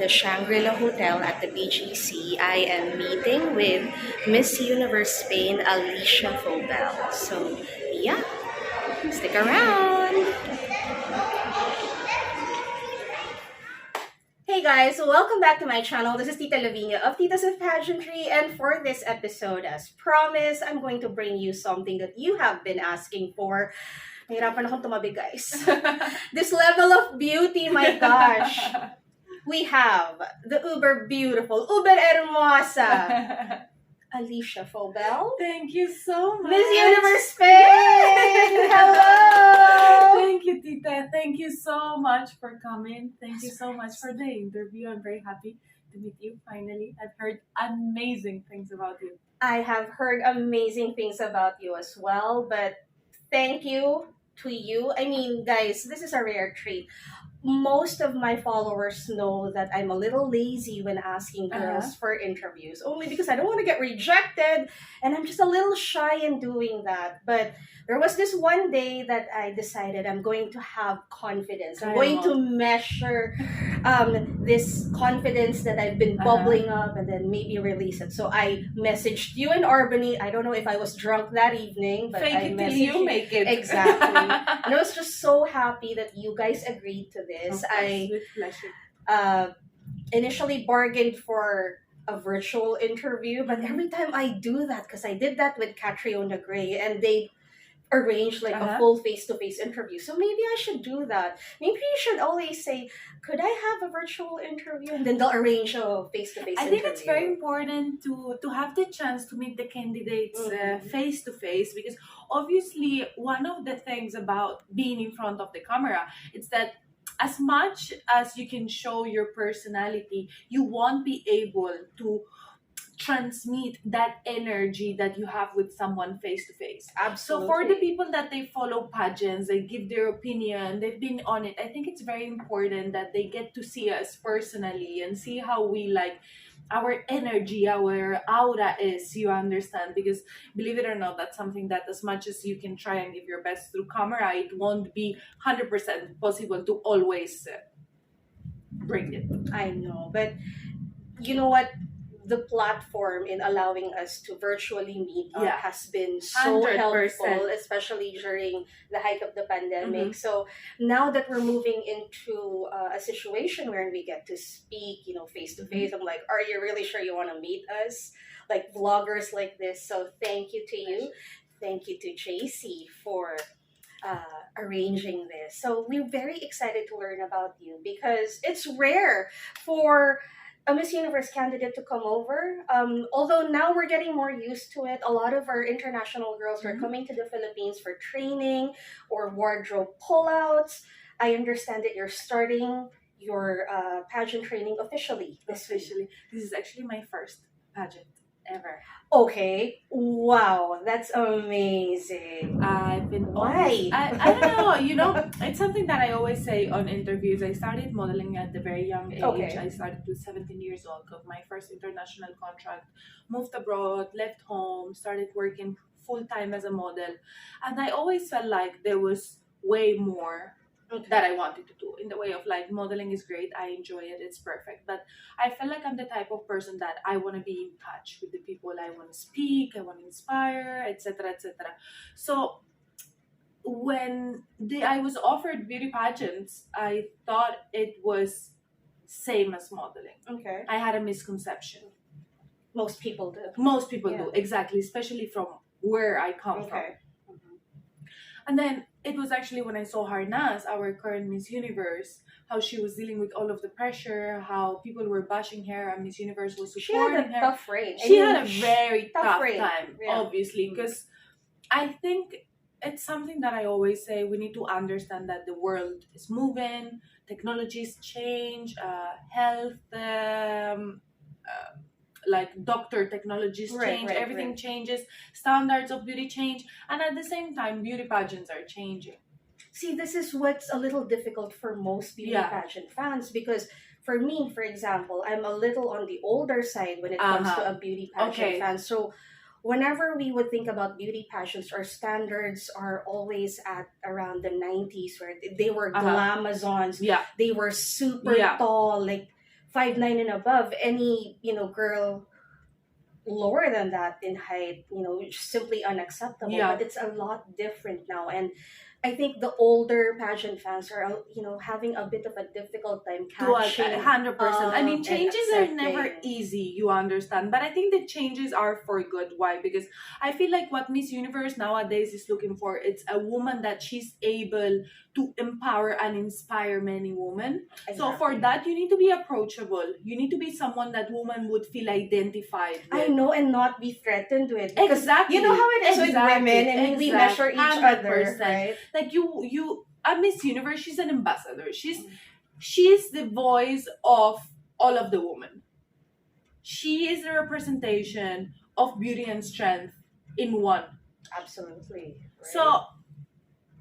the Shangri-La Hotel at the BGC. I am meeting with Miss Universe Spain, Alicia Faubel. So, yeah, stick around. Hey guys, welcome back to my channel. This is Tita Lavinia of Titas of Pageantry, and for this episode, as promised, I'm going to bring you something that you have been asking for. Nahirapan akong tumabi, guys. This level of beauty, my gosh. We have the uber beautiful, uber hermosa, Alicia Faubel. Thank you so much. Miss Universe Spain! Hello! Thank you, Tita. Thank you so much for coming. Thank you so much for the interview. I'm very happy to meet you finally. I've heard amazing things about you. I have heard amazing things about you as well, but thank you to you. I mean, guys, this is a rare treat. Most of my followers know that I'm a little lazy when asking girls for interviews, only because I don't want to get rejected, and I'm just a little shy in doing that. But there was this one day that I decided I'm going to have confidence. I'm going to measure this confidence that I've been bubbling up and then maybe release it. So I messaged you in Albany. I don't know if I was drunk that evening, but I messaged you make it. Exactly. And I was just so happy that you guys agreed to this. With pleasure. Initially bargained for a virtual interview, but every time I do that, because I did that with Catriona Gray, and they arrange like a full face-to-face interview. So maybe I should do that. Maybe you should always say, could I have a virtual interview? And then they'll arrange a face-to-face interview. I think it's very important to have the chance to meet the candidates face-to-face, because obviously one of the things about being in front of the camera is that as much as you can show your personality, you won't be able to transmit that energy that you have with someone face to face. Absolutely. So for the people that they follow pageants, they give their opinion, they've been on it, I think it's very important that they get to see us personally and see how we like our energy, our aura is, you understand? Because believe it or not, that's something that as much as you can try and give your best through camera, it won't be 100% possible to always bring it. I know, but you know what? The platform in allowing us to virtually meet up has been so 100%. helpful, especially during the height of the pandemic. So now that we're moving into a situation where we get to speak, face to face, I'm like, are you really sure you want to meet us? Like vloggers like this. So thank you to you. Thank you to JC for arranging this. So we're very excited to learn about you because it's rare for a Miss Universe candidate to come over. Although now we're getting more used to it. A lot of our international girls are coming to the Philippines for training or wardrobe pullouts. I understand that you're starting your pageant training officially. This is actually my first pageant ever. Okay. Wow, that's amazing. I've been Why? I don't know, it's something that I always say on interviews. I started modeling at the very young age. Okay. I started with 17 years old, got my first international contract, moved abroad, left home, started working full-time as a model. And I always felt like there was way more that I wanted to do. In the way of like modeling is great, I enjoy it, it's perfect, but I feel like I'm the type of person that I want to be in touch with the people I want to speak, I want to inspire, etc., etc. So when I was offered beauty pageants, I thought it was same as modeling. Okay. I had a misconception. Most people do. Most people do, exactly, especially from where I come from. And then it was actually when I saw Harnaz, our current Miss Universe, how she was dealing with all of the pressure, how people were bashing her, and Miss Universe was supporting her. She had a tough reign. She had a very tough reign. time, obviously, because I think it's something that I always say, we need to understand that the world is moving, technologies change, health, like doctor technologies change, everything changes, standards of beauty change, and at the same time beauty pageants are changing. See, this is what's a little difficult for most beauty pageant fans, because for me, for example, I'm a little on the older side when it comes to a beauty pageant fan. So whenever we would think about beauty pageants, our standards are always at around the 90s, where they were glamazons. They were super tall, like 5'9" and above. Any, girl lower than that in height, simply unacceptable. Yeah. But it's a lot different now. And I think the older pageant fans are, having a bit of a difficult time To catching 100%. I mean, and changes are never accepting. easy, you understand. But I think the changes are for good. Why? Because I feel like what Miss Universe nowadays is looking for, it's a woman that she's able to empower and inspire many women. So for Exactly. that, you need to be approachable. You need to be someone that woman would feel identified I with. know, and not be threatened with, because Exactly. you know how it is with Exactly. women. I mean, we measure each other, 100%. right? Like you a Miss Universe, she's an ambassador. She's the voice of all of the women. She is the representation of beauty and strength in one. Absolutely. Right? So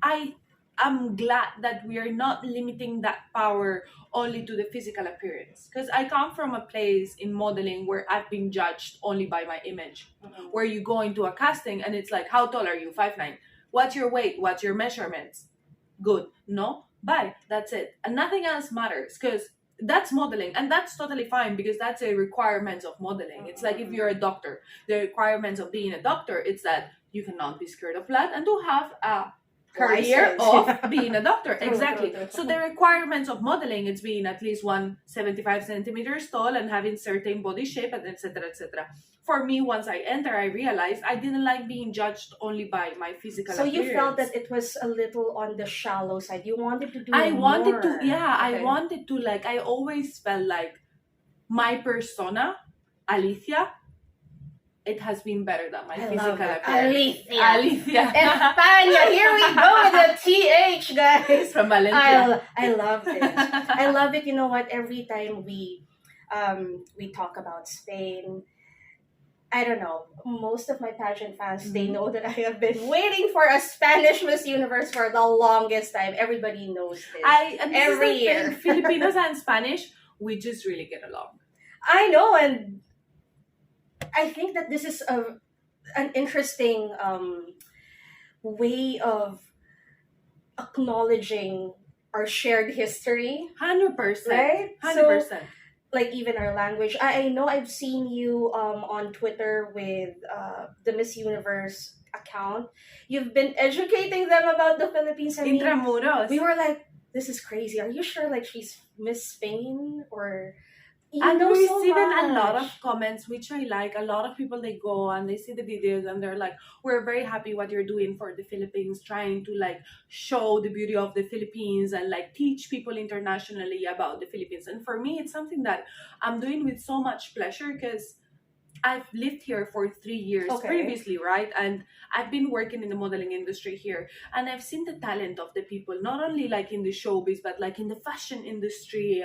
I am glad that we are not limiting that power only to the physical appearance. Because I come from a place in modeling where I've been judged only by my image. Mhm. Where you go into a casting and it's like, how tall are you? 5'9". What's your weight? What's your measurements? Good. No? Bye. That's it. And nothing else matters, because that's modeling, and that's totally fine, because that's a requirement of modeling. It's like if you're a doctor, the requirements of being a doctor, it's that you cannot be scared of blood and to have a career License. of being a doctor. True, Exactly. true, true. So the requirements of modeling, it's being at least 175 centimeters tall and having certain body shape, and etc., etc. For me, once I enter, I realized I didn't like being judged only by my physical So appearance. you felt that it was a little on the shallow side. You wanted to do I wanted more. to, yeah, I Okay. wanted to, like, I always felt like my persona, Alicia, it has been better than my I physical love it. appearance. Alicia. Alicia. España. Here we go with the TH, guys. From Valencia. I love it. I love it. You know what? Every time we talk about Spain, I don't know. Most of my pageant fans, they Mhm. know that I have been waiting for a Spanish Miss Universe for the longest time. Everybody knows this. And this Every is the year. thing, Filipinos and Spanish, we just really get along. I know, and I think that this is an interesting way of acknowledging our shared history, 100%. right? 100%. Like even our language. I know I've seen you on Twitter with the Miss Universe account. You've been educating them about the Philippines. I mean, Intramuros. we were like, this is crazy. Are you sure like she's Miss Spain or you And know we so receive a lot much. of comments, which I like. A lot of people, they go and they see the videos and they're like, we're very happy what you're doing for the Philippines, trying to like show the beauty of the Philippines and like teach people internationally about the Philippines. And for me, it's something that I'm doing with so much pleasure, because I've lived here for 3 years Okay. previously, right? And I've been working in the modeling industry here, and I've seen the talent of the people, not only like in the showbiz, but like in the fashion industry,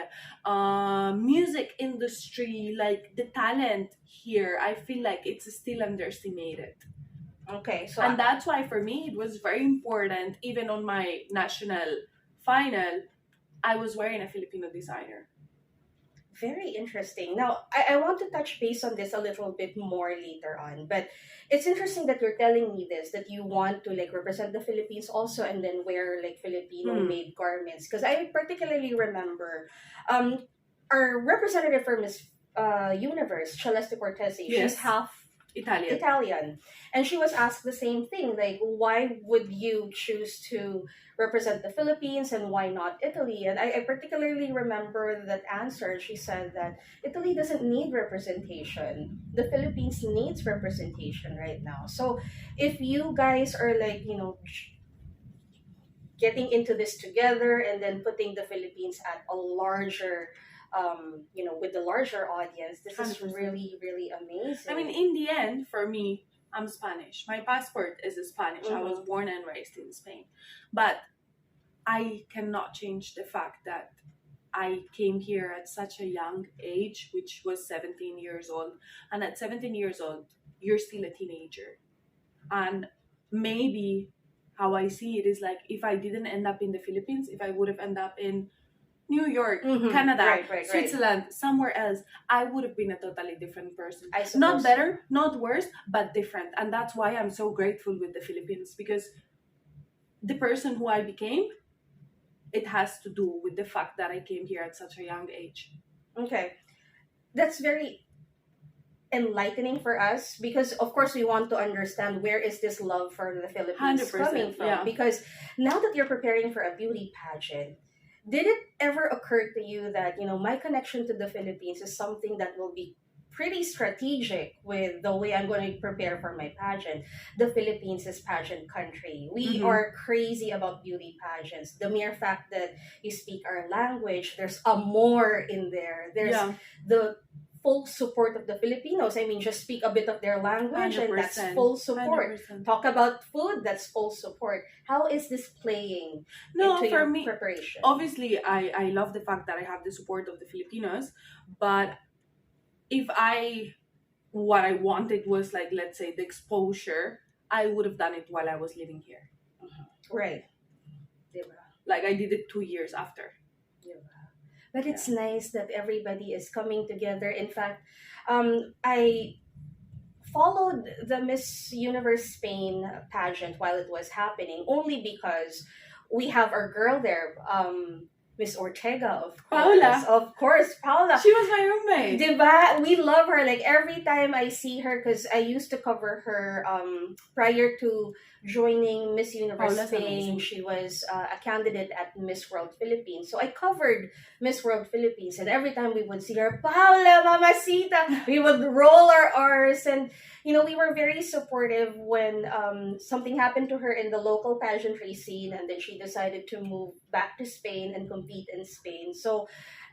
music industry, like the talent here. I feel like it's still underestimated. Okay, so And that's why for me, it was very important, even on my national final, I was wearing a Filipino designer. very interesting. Now, I want to touch base on this a little bit more later on, but it's interesting that you're telling me this, that you want to like represent the Philippines also and then wear like Filipino made garments. Because I particularly remember our representative for Miss Universe, Celeste Cortese, Yes. she's half Italian. Italian. And she was asked the same thing, like, why would you choose to represent the Philippines and why not Italy? And I particularly remember that answer. She said that Italy doesn't need representation. The Philippines needs representation right now. So if you guys are like, getting into this together and then putting the Philippines at a larger with the larger audience, this is 100%. really, really amazing. I mean, in the end, for me, I'm Spanish. My passport is Spanish. I was Mhm. born and raised in Spain. But I cannot change the fact that I came here at such a young age, which was 17 years old. And at 17 years old, you're still a teenager. And maybe how I see it is like, if I didn't end up in the Philippines, if I would have ended up in New York, Mhm. Canada, Right. Switzerland, somewhere else, I would have been a totally different person. I suppose Not better, not worse, but different. And that's why I'm so grateful with the Philippines, because the person who I became, it has to do with the fact that I came here at such a young age. Okay. That's very enlightening for us because of course we want to understand where is this love for the Philippines coming 100%. from, Yeah. because now that you're preparing for a beauty pageant, did it ever occur to you that my connection to the Philippines is something that will be pretty strategic with the way I'm going to prepare for my pageant? The Philippines is pageant country. We Mm-hmm. are crazy about beauty pageants. The mere fact that you speak our language, there's a more in there. There's Yeah. the full support of the Filipinos. I mean, just speak a bit of their language and that's 100%. full support. 100%. Talk about food, that's full support. How is this playing No, into for your me, preparation? obviously, I love the fact that I have the support of the Filipinos, but if what I wanted was like, let's say, the exposure, I would have done it while I was living here. Right. Diba? Like I did it 2 years after. Diba? But it's nice that everybody is coming together. In fact, I followed the Miss Universe Spain pageant while it was happening only because we have our girl there, Miss Ortega, of course. Paula. Of course, Paula. She was my roommate. Diba? We love her. Like every time I see her, because I used to cover her prior to joining Miss Universe Paula's Spain. amazing. She was a candidate at Miss World Philippines. So I covered Miss World Philippines, and every time we would see her, Paula, Mamacita, we would roll our R's. And we were very supportive when something happened to her in the local pageantry scene, and then she decided to move back to Spain and compete in Spain. So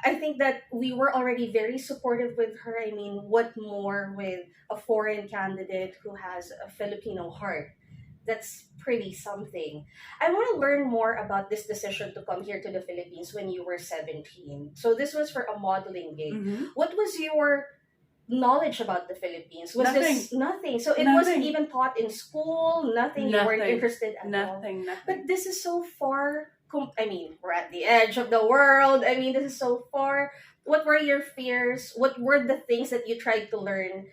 I think that we were already very supportive with her. I mean, what more with a foreign candidate who has a Filipino heart? That's pretty something. I want to learn more about this decision to come here to the Philippines when you were 17. So this was for a modeling gig. Mm-hmm. What was your knowledge about the Philippines? Was this nothing? So it wasn't Nothing. even taught in school, nothing. You weren't Nothing. interested at all. Nothing. But this is so far. I mean, we're at the edge of the world. I mean, this is so far. What were your fears? What were the things that you tried to learn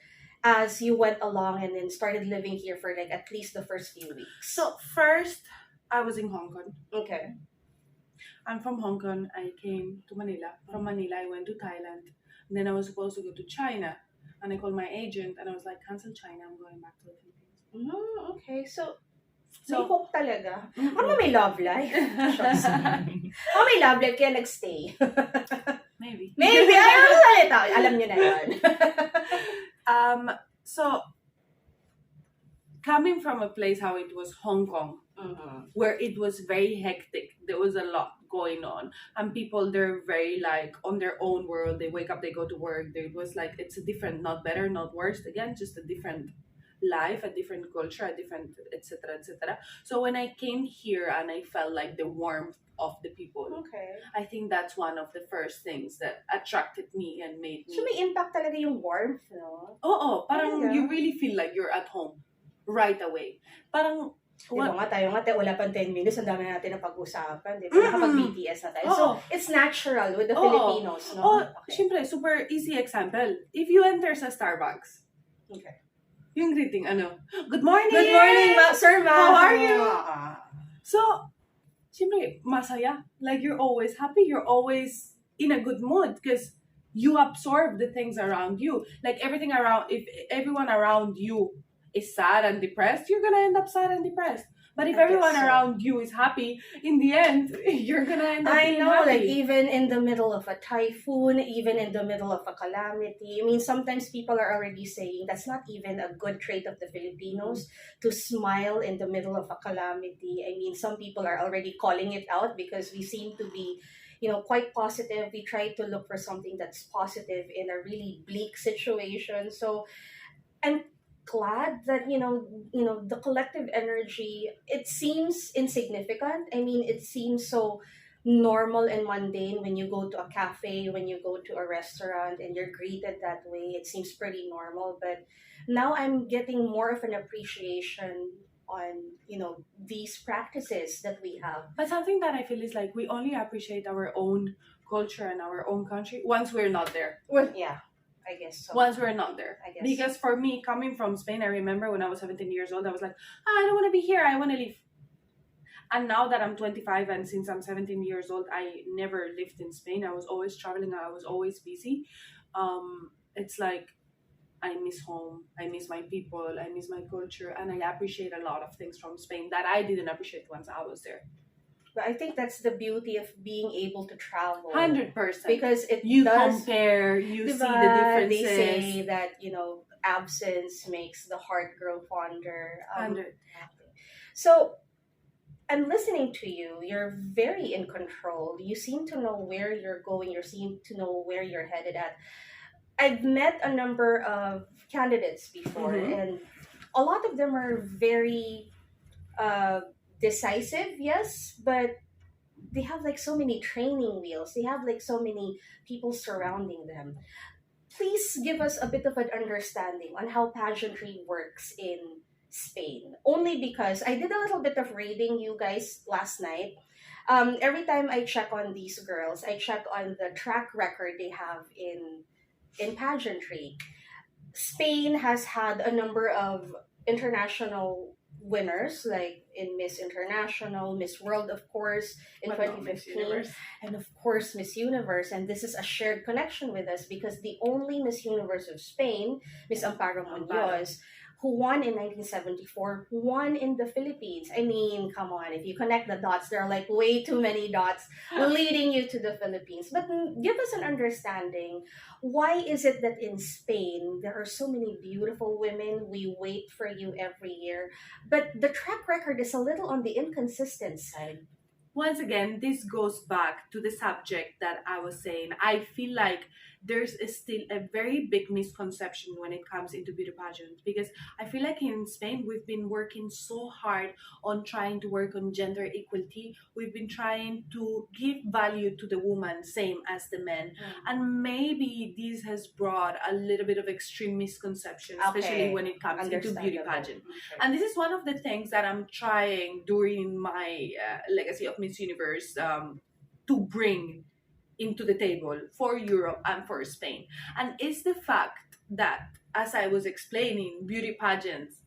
as you went along and then started living here for like at least the first few weeks? So first, I was in Hong Kong. Okay. I'm from Hong Kong. I came to Manila. From Manila, I went to Thailand. And then I was supposed to go to China. And I called my agent and I was like, cancel China. I'm going back to the Philippines. Okay. So may So, hope talaga. mm-mm. Ako may love life. Shucks. Ako may love life kaya nagstay. Maybe. Maybe. Ayaw ko salita. Alam niyo na yun. So coming from a place how it was Hong Kong, where it was very hectic, there was a lot going on, and people, they're very like on their own world. They wake up, they go to work. There was like, it's a different, not better, not worse, again, just a different life, a different culture, a different etc. etc. So when I came here and I felt like the warmth of the people, Okay. I think that's one of the first things that attracted me and made me. So may impact talaga yung warmth, no? Oo, parang Talaga? you really feel like you're at home right away. Parang, Diba nga tayo nga, wala pang 10 minutes, ang dami natin na pag-usapan, diba? Mm-mm. Nakapag-BTS na tayo. So, Oo. it's natural with the Oo. Filipinos, no? Oh, Okay. syempre, super easy example. If you enter sa Starbucks, Okay. yung greeting, good morning! Good morning, sir, ma'am. How are you? Ah. So, syempre, masaya. Like, you're always happy. You're always in a good mood because you absorb the things around you. Like, everything around, if everyone around you is sad and depressed, you're gonna end up sad and depressed. But if I guess everyone so. around you is happy, in the end, you're gonna end up I being know, happy. like even in the middle of a typhoon, even in the middle of a calamity. I mean, sometimes people are already saying that's not even a good trait of the Filipinos to smile in the middle of a calamity. I mean, some people are already calling it out because we seem to be, quite positive. We try to look for something that's positive in a really bleak situation. So I'm glad that the collective energy, it seems insignificant. I mean, it seems so normal and mundane when you go to a cafe, when you go to a restaurant and you're greeted that way. It seems pretty normal, but now I'm getting more of an appreciation on these practices that we have. But something that I feel is like we only appreciate our own culture and our own country once we're not there. Well, yeah, I guess so. Once we're not there. I guess Because for me, coming from Spain, I remember when I was 17 years old, I was like, I don't want to be here. I want to leave. And now that I'm 25 and since I'm 17 years old, I never lived in Spain. I was always traveling. I was always busy. It's like I miss home. I miss my people. I miss my culture. And I appreciate a lot of things from Spain that I didn't appreciate once I was there. But I think that's the beauty of being able to travel. 100%. Because it You does, compare, you see the diba, differences. they say that, absence makes the heart grow fonder. 100. So I'm listening to you. You're very in control. You seem to know where you're going. You seem to know where you're headed at. I've met a number of candidates before, and a lot of them are very decisive, yes, but they have like so many training wheels. They have like so many people surrounding them. Please give us a bit of an understanding on how pageantry works in Spain. Only because I did a little bit of reading, you guys, last night. Every time I check on these girls, I check on the track record they have in pageantry. Spain has had a number of international winners, like in Miss International, Miss World, of course, in But not Miss 2015, Universe. and of course Miss Universe. And this is a shared connection with us because the only Miss Universe of Spain, Miss Amparo Munoz, who won in 1974, won in the Philippines. I mean, come on, if you connect the dots, there are like way too many dots leading you to the Philippines. But give us an understanding. Why is it that in Spain there are so many beautiful women? We wait for you every year, but the track record is a little on the inconsistent side. Once again, this goes back to the subject that I was saying. I feel like there's still a very big misconception when it comes into beauty pageant, because I feel like in Spain we've been working so hard on trying to work on gender equality. We've been trying to give value to the woman same as the men, and maybe this has brought a little bit of extreme misconception, especially when it comes into beauty pageant. And this is one of the things that I'm trying during my legacy of Miss Universe to bring into the table for Europe and for Spain. And it's the fact that, as I was explaining, beauty pageants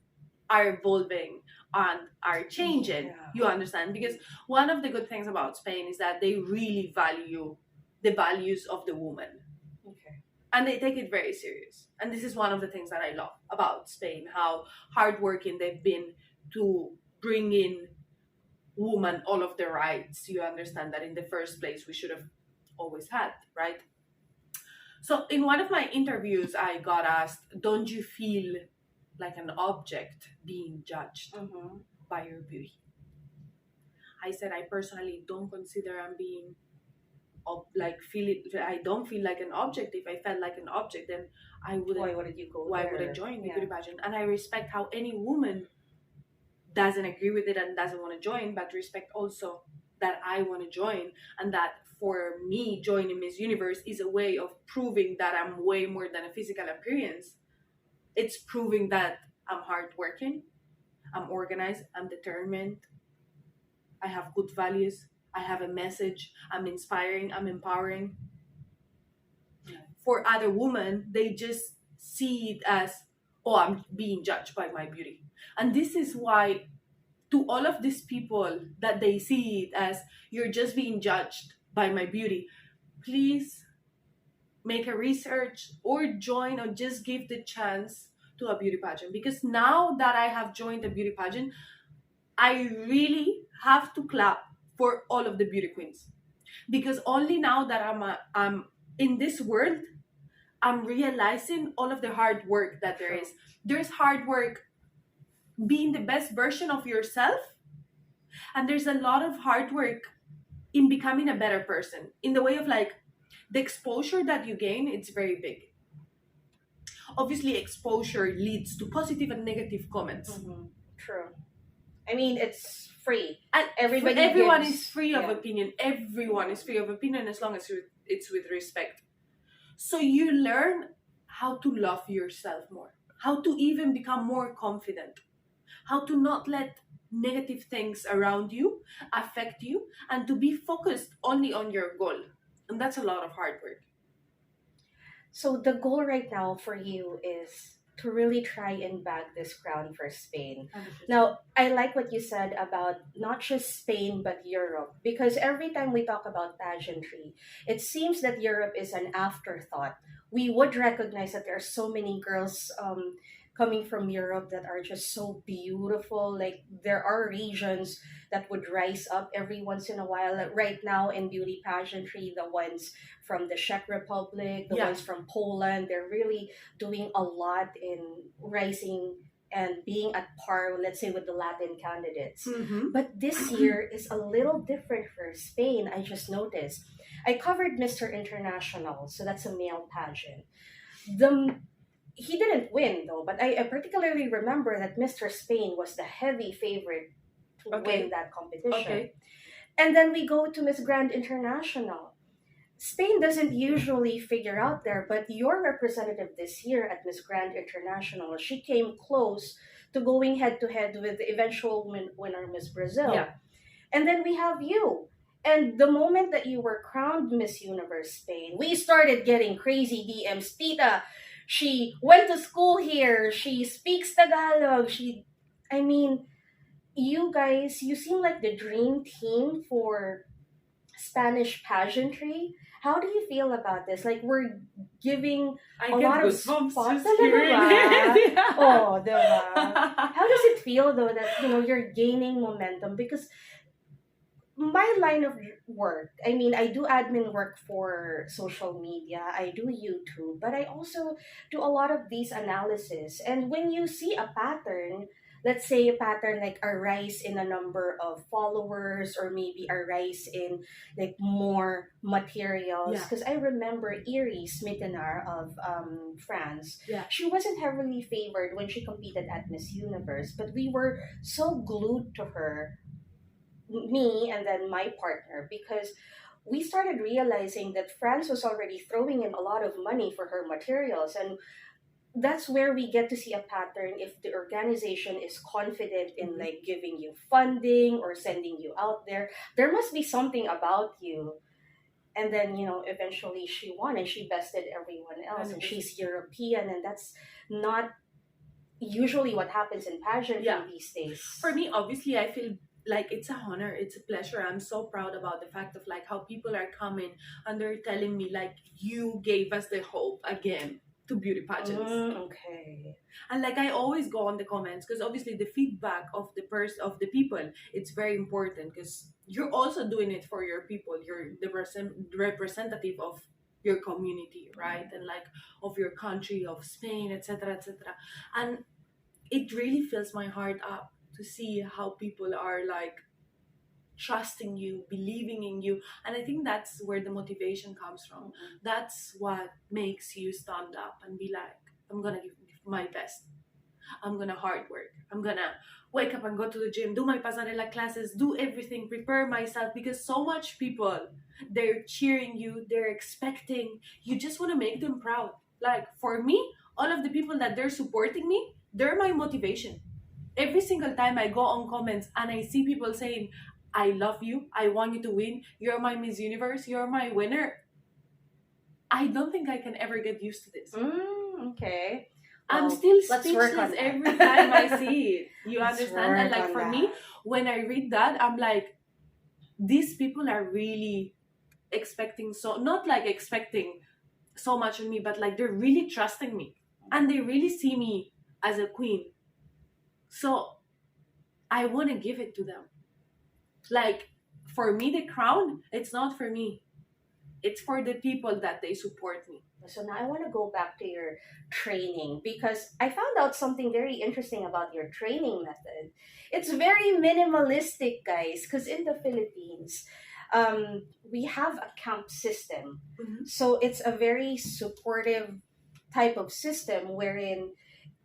are evolving and are changing. Yeah. You understand? Because one of the good things about Spain is that they really value the values of the woman. Okay. And they take it very serious. And this is one of the things that I love about Spain, how hardworking they've been to bring in women all of their rights. You understand that in the first place we should have always had, right? So in one of my interviews I got asked, don't you feel like an object being judged by your beauty? I said I personally don't consider I'm being I don't feel like an object. If I felt like an object, then I wouldn't. Why would you go Why there? would I join the Yeah. beauty pageant? And I respect how any woman doesn't agree with it and doesn't want to join, but respect also that I want to join, and that for me joining Miss Universe is a way of proving that I'm way more than a physical appearance. It's proving that I'm hardworking, I'm organized, I'm determined, I have good values, I have a message, I'm inspiring, I'm empowering. For other women, they just see it as, oh, I'm being judged by my beauty. And this is why, to all of these people that they see it as, you're just being judged by my beauty, please make a research or join or just give the chance to a beauty pageant. Because now that I have joined a beauty pageant, I really have to clap for all of the beauty queens. Because only now that I'm in this world, I'm realizing all of the hard work that there is. There's hard work being the best version of yourself, and there's a lot of hard work in becoming a better person, in the way of like the exposure that you gain. It's very big. Obviously exposure leads to positive and negative comments. True. I mean, it's free. And Everyone is free of opinion. Everyone is free of opinion as long as it's with respect. So you learn how to love yourself more, how to even become more confident, how to not let negative things around you affect you, and to be focused only on your goal. And that's a lot of hard work. So the goal right now for you is to really try and bag this crown for Spain. 100%. Now, I like what you said about not just Spain but Europe, because every time we talk about pageantry, it seems that Europe is an afterthought. We would recognize that there are so many girls coming from Europe that are just so beautiful. Like there are regions that would rise up every once in a while. Like right now in beauty pageantry, the ones from the Czech Republic, the Yeah. ones from Poland, they're really doing a lot in rising and being at par, let's say, with the Latin candidates. Mm-hmm. But this year is a little different for Spain, I just noticed. I covered Mr. International, so that's a male pageant. The He didn't win though, but I particularly remember that Mr. Spain was the heavy favorite to Okay. win that competition. Okay. And then we go to Miss Grand International. Spain doesn't usually figure out there, but your representative this year at Miss Grand International, she came close to going head to head with the eventual winner, Miss Brazil. Yeah. And then we have you. And the moment that you were crowned Miss Universe Spain, we started getting crazy DMs. Tita, she went to school here. She speaks Tagalog. I mean, you guys, you seem like the dream team for Spanish pageantry. How do you feel about this? Like, we're giving I a get lot of goosebumps spots. just hearing Talaga ba? it. Yeah. Oh, diba? How does it feel though that you're gaining momentum? Because my line of work, I mean, I do admin work for social media, I do YouTube, but I also do a lot of these analysis. And when you see a pattern, let's say a pattern like a rise in a number of followers, or maybe a rise in like more materials, Yeah. because I remember Iris Mittenar of France. Yeah. She wasn't heavily favored when she competed at Miss Universe, but we were so glued to her, me and then my partner, because we started realizing that France was already throwing in a lot of money for her materials. And that's where we get to see a pattern if the organization is confident in Mhm. like giving you funding or sending you out there. There must be something about you. And then, eventually she won and she bested everyone else, and 100%. she's European, and that's not usually what happens in pageantry Yeah. these days. For me, obviously, I feel like it's a honor, it's a pleasure. I'm so proud about the fact of like how people are coming and they're telling me like, you gave us the hope again to beauty pageants. Okay. And like I always go on the comments, because obviously the feedback of the people, it's very important, because you're also doing it for your people. You're the representative of your community, right? And like of your country, of Spain, etc., etc. And it really fills my heart up to see how people are like trusting you, believing in you. And I think that's where the motivation comes from. That's what makes you stand up and be like, I'm gonna give my best. I'm gonna hard work. I'm gonna wake up and go to the gym, do my pasarela classes, do everything, prepare myself, because so much people, they're cheering you, they're expecting, you just want to make them proud. Like for me, all of the people that they're supporting me, they're my motivation. Every single time I go on comments and I see people saying, I love you, I want you to win, you're my Miss Universe, you're my winner, I don't think I can ever get used to this. Okay. I'm Well, still let's work on speechless that. every time I see it. You Let's understand? And work like on for that. me, when I read that, I'm like, these people are really expecting not like expecting so much of me, but like they're really trusting me and they really see me as a queen. So I want to give it to them. Like for me, the crown, it's not for me. It's for the people that they support me. So now I want to go back to your training, because I found out something very interesting about your training method. It's very minimalistic, guys, because in the Philippines, we have a camp system. Mhm. So it's a very supportive type of system wherein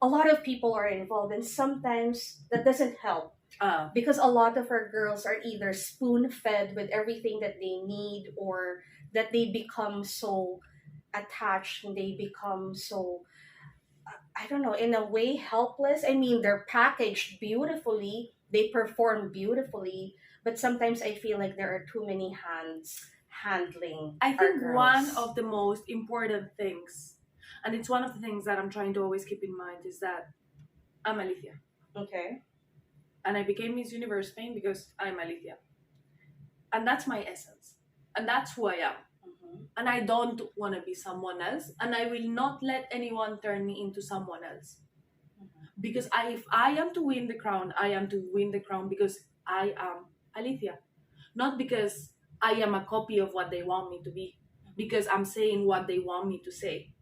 a lot of people are involved, and sometimes that doesn't help. Because a lot of our girls are either spoon fed with everything that they need, or that they become so attached and they become so, I don't know, in a way helpless. I mean, they're packaged beautifully, they perform beautifully, but sometimes I feel like there are too many hands handling I our think girls. one of the most important things And it's one of the things that I'm trying to always keep in mind is that I'm Alicia. Okay. And I became Miss Universe Spain because I'm Alicia. And that's my essence. And that's who I am. Mm-hmm. And I don't want to be someone else. And I will not let anyone turn me into someone else. Mm-hmm. Because if I am to win the crown, I am to win the crown because I am Alicia. Not because I am a copy of what they want me to be. Because I'm saying what they want me to say.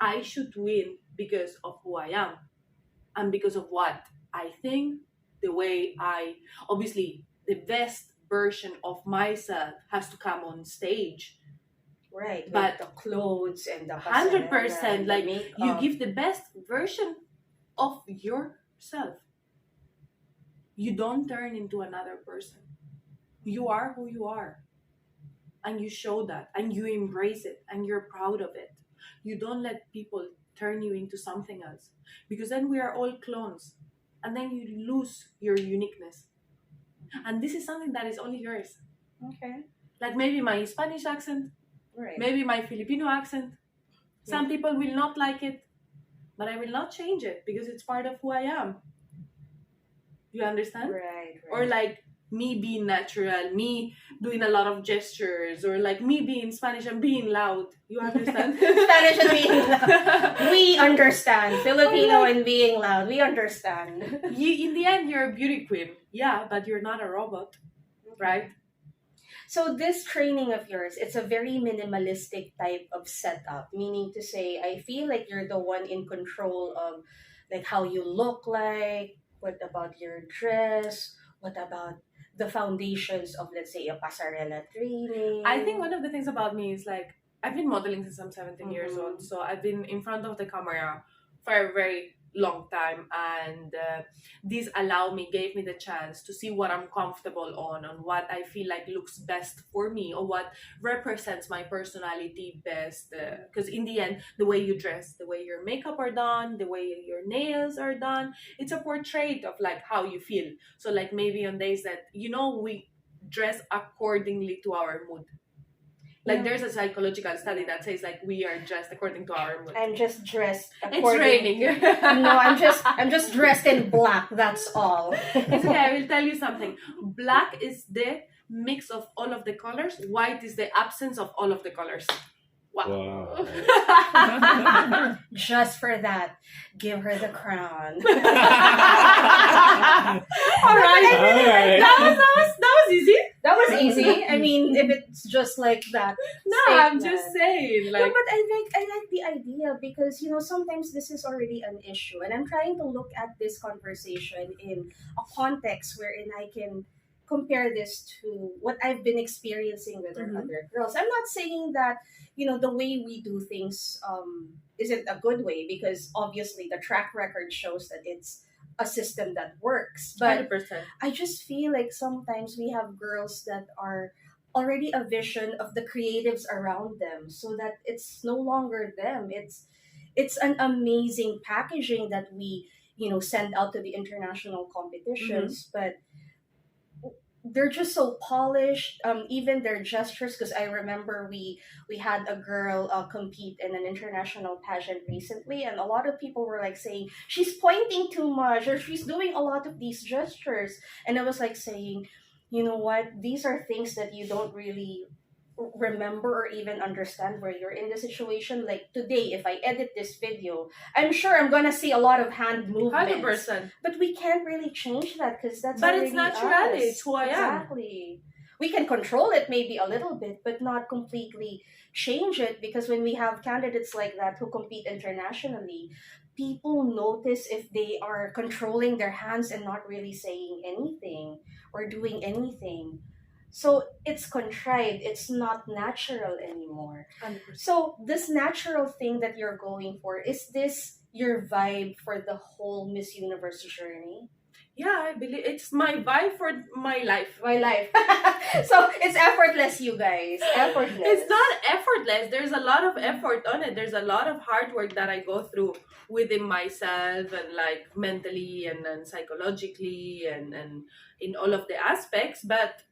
I should win because of who I am. And because of what I think, the way obviously, the best version of myself has to come on stage. Right. But with the clothes and the 100%, like makeup. you give the best version of yourself. You don't turn into another person. You are who you are. And you show that and you embrace it and you're proud of it. You don't let people turn you into something else, because then we are all clones and then you lose your uniqueness. And this is something that is only yours. Okay. Like maybe my Spanish accent, Right. maybe my Filipino accent. Some people will not like it, but I will not change it because it's part of who I am. You understand? Right. Or like me being natural, me doing a lot of gestures, or like me being Spanish and being loud. You understand? Spanish and being loud. We understand. Filipino and being loud. We understand. In the end, you're a beauty queen. Yeah, but you're not a robot, right? So this training of yours, it's a very minimalistic type of setup. Meaning to say, I feel like you're the one in control of like how you look like. What about your dress? What about the foundations of, let's say, a pasarela training? I think one of the things about me is like I've been modeling since I'm 17 years Mhm. old, so I've been in front of the camera for a very long time, and this gave me the chance to see what I'm comfortable on what I feel like looks best for me, or what represents my personality best. Because in the end, the way you dress, the way your makeup are done, the way your nails are done, it's a portrait of like how you feel. So like maybe on days that we dress accordingly to our mood. Like there's a psychological study that says like we are dressed according to our mood. I'm just dressed It's according. raining. No, I'm just dressed in black. That's all. It's okay. I will tell you something. Black is the mix of all of the colors. White is the absence of all of the colors. Wow. Just for that, give her the crown. All right. That was easy. That was easy. I mean, if it's just like that. No, statement. I'm just saying. Like, No, but I like the idea because sometimes this is already an issue, and I'm trying to look at this conversation in a context wherein I can compare this to what I've been experiencing with other girls. I'm not saying that the way we do things isn't a good way, because obviously the track record shows that it's a system that works. But 100%. I just feel like sometimes we have girls that are already a vision of the creatives around them, so that it's no longer them. It's an amazing packaging that we send out to the international competitions, but they're just so polished. Even their gestures, because I remember we had a girl compete in an international pageant recently, and a lot of people were like saying she's pointing too much, or she's doing a lot of these gestures, and I was like saying, you know what, these are things that you don't really remember or even understand where you're in the situation. Like today, if I edit this video, I'm sure I'm gonna see a lot of hand movements. 100%. But we can't really change that because that's But it's already naturally, us. it's who I am. Exactly. We can control it maybe a little bit, but not completely change it, because when we have candidates like that who compete internationally, people notice if they are controlling their hands and not really saying anything or doing anything. So it's contrived, it's not natural anymore. 100%. So this natural thing that you're going for, is this your vibe for the whole Miss Universe journey? Yeah, I believe it's my vibe for my life. My life. So it's effortless, you guys. Effortless. It's not effortless. There's a lot of effort on it. There's a lot of hard work that I go through within myself, and like mentally and psychologically and in all of the aspects. But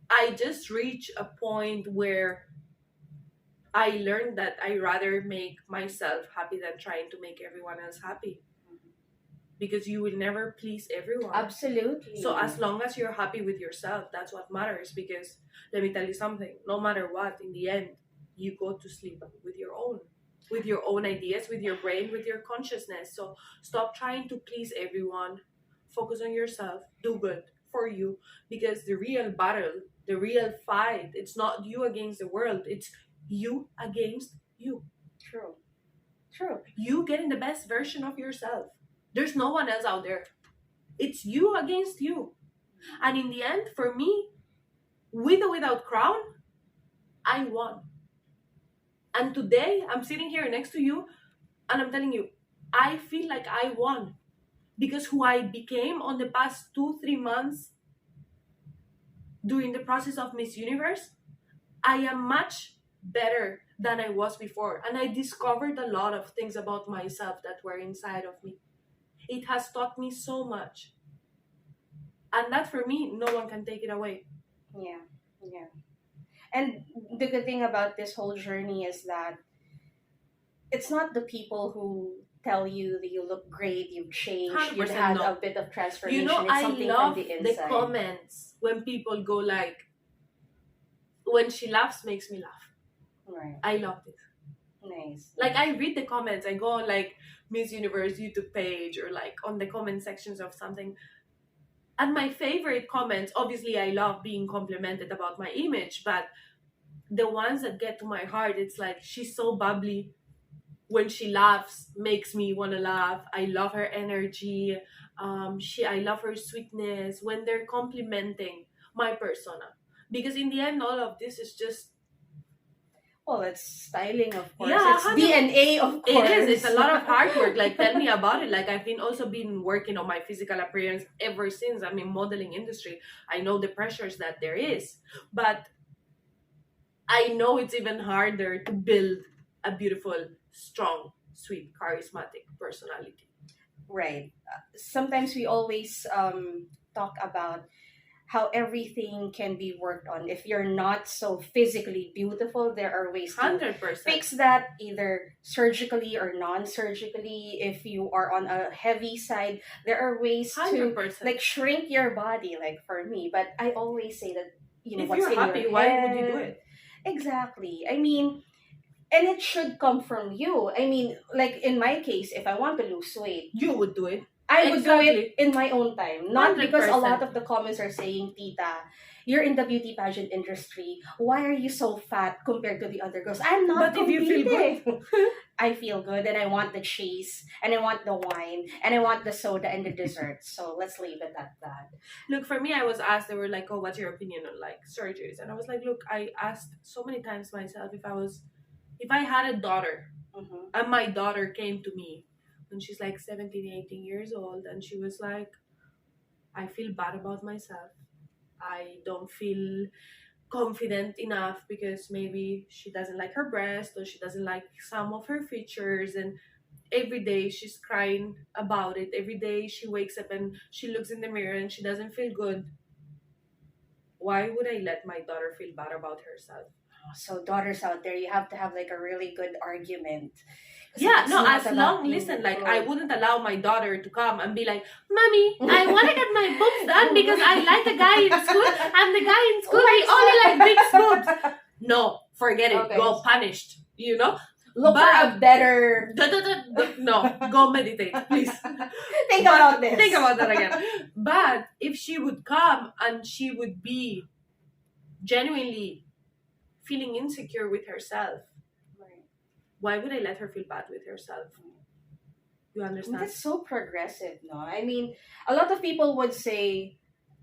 I just reach a point where I learned that I rather make myself happy than trying to make everyone else happy, because you will never please everyone. Absolutely. So as long as you're happy with yourself, that's what matters. Because let me tell you something, no matter what, in the end, you go to sleep with your own ideas, with your brain, with your consciousness. So stop trying to please everyone. Focus on yourself. Do good for you. Because the real battle, the real fight, it's not you against the world. It's you against you. True. True. You getting the best version of yourself. There's no one else out there. It's you against you. And in the end, for me, with or without crown, I won. And today, I'm sitting here next to you, and I'm telling you, I feel like I won. Because who I became on the past 2-3 months during the process of Miss Universe, I am much better than I was before. And I discovered a lot of things about myself that were inside of me. It has taught me so much. And that, for me, no one can take it away. Yeah. Yeah. And the good thing about this whole journey is that it's not the people who tell you that you look great, you've changed, you've 100% had no. a bit of transformation. You know, it's I something love from the the inside. comments when people go like, when she laughs makes me laugh. Right. I love it. Nice. Like, I read the comments. I go on like Miss Universe YouTube page, or like on the comment sections of something. And my favorite comments, obviously I love being complimented about my image, but the ones that get to my heart, it's like, she's so bubbly. When she laughs, makes me want to laugh. I love her energy. I love her sweetness. When they're complimenting my persona, because in the end, all of this is just, Well, it's styling, of course. Yeah, It's DNA, of course. it is. It's a lot of hard work. Like, tell me about it. Like, I've also been working on my physical appearance ever since I'm in modeling industry. I know the pressures that there is, but I know it's even harder to build a beautiful, strong, sweet, charismatic personality. Right. Sometimes we always talk about how everything can be worked on. If you're not so physically beautiful, there are ways to 100%. fix that, either surgically or non-surgically. If you are on a heavy side, there are ways to 100%. like shrink your body, like for me. But I always say that, if what's you're in happy, your why would you do head. it? Exactly. I mean, and it should come from you. I mean, like in my case, if I want to lose weight, You would do it. I would do Exactly. it in my own time. Not because a 100%. lot of the comments are saying, Tita, you're in the beauty pageant industry. Why are you so fat compared to the other girls? I'm not But if you feel competing. I feel good, and I want the cheese, and I want the wine, and I want the soda and the dessert. So let's leave it at that. Look, for me, I was asked, they were like, oh, what's your opinion on like surgeries? And I was like, look, I asked so many times myself, if I had a daughter, Mm-hmm. and my daughter came to me when she's like 17, 18 years old, and she was like, I feel bad about myself. I don't feel confident enough because maybe she doesn't like her breast, or she doesn't like some of her features, and every day she's crying about it. Every day she wakes up and she looks in the mirror and she doesn't feel good. Why would I let my daughter feel bad about herself? So daughters out there, you have to have like a really good argument. 'Cause Yeah, it's no, not as about long, being listen, like, good. I wouldn't allow my daughter to come and be like, Mommy, I want to get my boobs done because I like a guy in school, and the guy in school, he only like big boobs. No, forget it. Okay. Go punished, Look for a better. No, go meditate, please. Think about this. Think about that again. But if she would come and she would be genuinely feeling insecure with herself, Right. why would I let her feel bad with herself? You I mean, understand? that's so progressive, no? I mean, a lot of people would say,